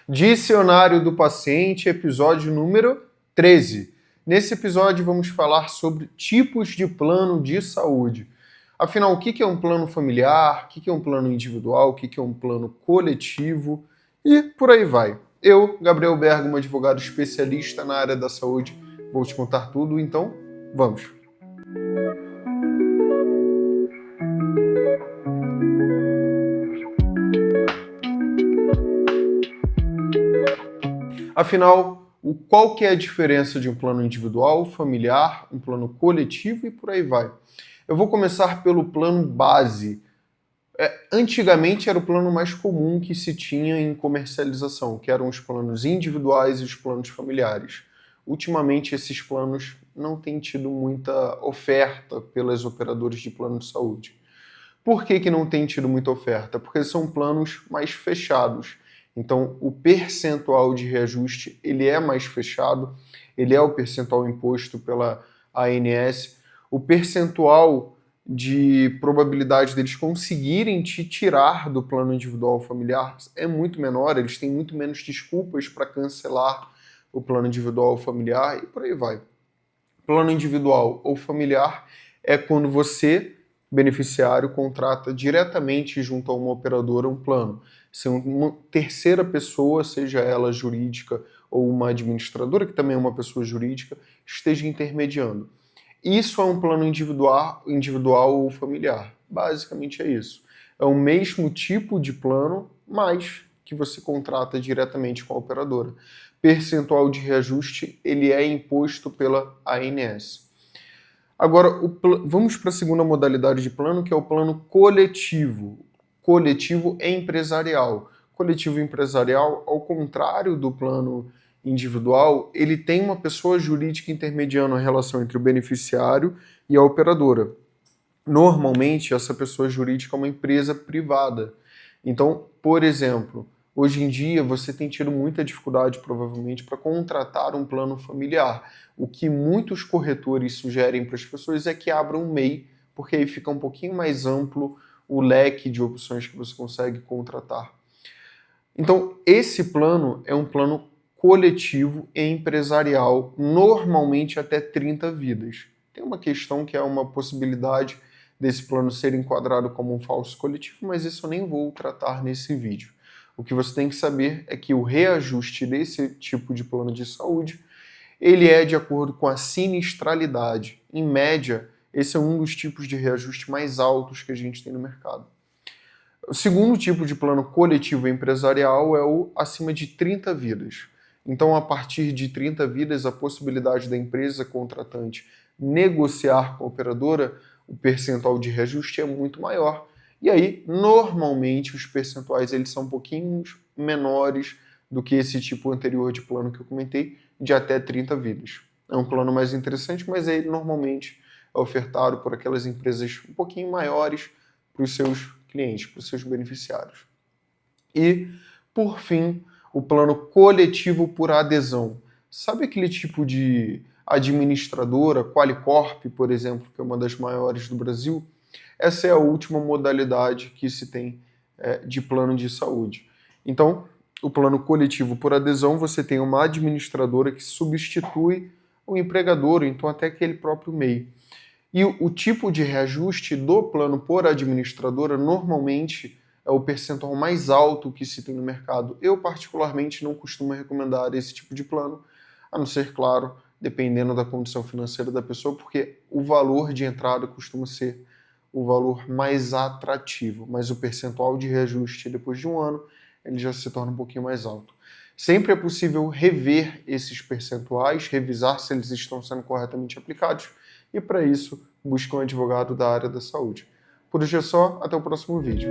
Dicionário do Paciente, episódio número 13. Nesse episódio vamos falar sobre tipos de plano de saúde. Afinal, o que é um plano familiar, o que é um plano individual, o que é um plano coletivo e por aí vai. Eu, Gabriel Bergamo, advogado especialista na área da saúde, vou te contar tudo, então vamos. Afinal, qual que é a diferença de um plano individual, familiar, um plano coletivo e por aí vai? Eu vou começar pelo plano base. Antigamente era o plano mais comum que se tinha em comercialização, que eram os planos individuais e os planos familiares. Ultimamente esses planos não têm tido muita oferta pelas operadoras de plano de saúde. Por que não tem tido muita oferta? Porque são planos mais fechados. Então, o percentual de reajuste ele é mais fechado, ele é o percentual imposto pela ANS. O percentual de probabilidade deles conseguirem te tirar do plano individual familiar é muito menor, eles têm muito menos desculpas para cancelar o plano individual familiar e por aí vai. Plano individual ou familiar é quando você, beneficiário, contrata diretamente junto a uma operadora um plano. Se uma terceira pessoa, seja ela jurídica ou uma administradora, que também é uma pessoa jurídica, esteja intermediando. Isso é um plano individual ou familiar. Basicamente é isso. É o mesmo tipo de plano, mas que você contrata diretamente com a operadora. Percentual de reajuste ele é imposto pela ANS. Agora, vamos para a segunda modalidade de plano, que é o plano coletivo. Coletivo empresarial. Coletivo empresarial, ao contrário do plano individual, ele tem uma pessoa jurídica intermediando a relação entre o beneficiário e a operadora. Normalmente, essa pessoa jurídica é uma empresa privada. Então, por exemplo, hoje em dia você tem tido muita dificuldade, provavelmente, para contratar um plano familiar. O que muitos corretores sugerem para as pessoas é que abram um MEI, porque aí fica um pouquinho mais amplo o leque de opções que você consegue contratar. Então, esse plano é um plano coletivo e empresarial, normalmente até 30 vidas. Tem uma questão que é uma possibilidade desse plano ser enquadrado como um falso coletivo, mas isso eu nem vou tratar nesse vídeo. O que você tem que saber é que o reajuste desse tipo de plano de saúde, ele é de acordo com a sinistralidade. Em média, esse é um dos tipos de reajuste mais altos que a gente tem no mercado. O segundo tipo de plano coletivo empresarial é o acima de 30 vidas. Então, a partir de 30 vidas, a possibilidade da empresa contratante negociar com a operadora, o percentual de reajuste é muito maior. E aí, normalmente, os percentuais eles são um pouquinho menores do que esse tipo anterior de plano que eu comentei, de até 30 vidas. É um plano mais interessante, mas ele normalmente é ofertado por aquelas empresas um pouquinho maiores para os seus clientes, para os seus beneficiários. E, por fim, o plano coletivo por adesão. Sabe aquele tipo de administradora, Qualicorp, por exemplo, que é uma das maiores do Brasil? Essa é a última modalidade que se tem de plano de saúde. Então, o plano coletivo por adesão, você tem uma administradora que substitui o empregador, então até aquele próprio MEI. E o tipo de reajuste do plano por administradora normalmente é o percentual mais alto que se tem no mercado. Eu, particularmente, não costumo recomendar esse tipo de plano, a não ser, claro, dependendo da condição financeira da pessoa, porque o valor de entrada costuma ser o valor mais atrativo, mas o percentual de reajuste depois de um ano ele já se torna um pouquinho mais alto. Sempre é possível rever esses percentuais, revisar se eles estão sendo corretamente aplicados, e para isso busque um advogado da área da saúde. Por hoje é só, até o próximo vídeo.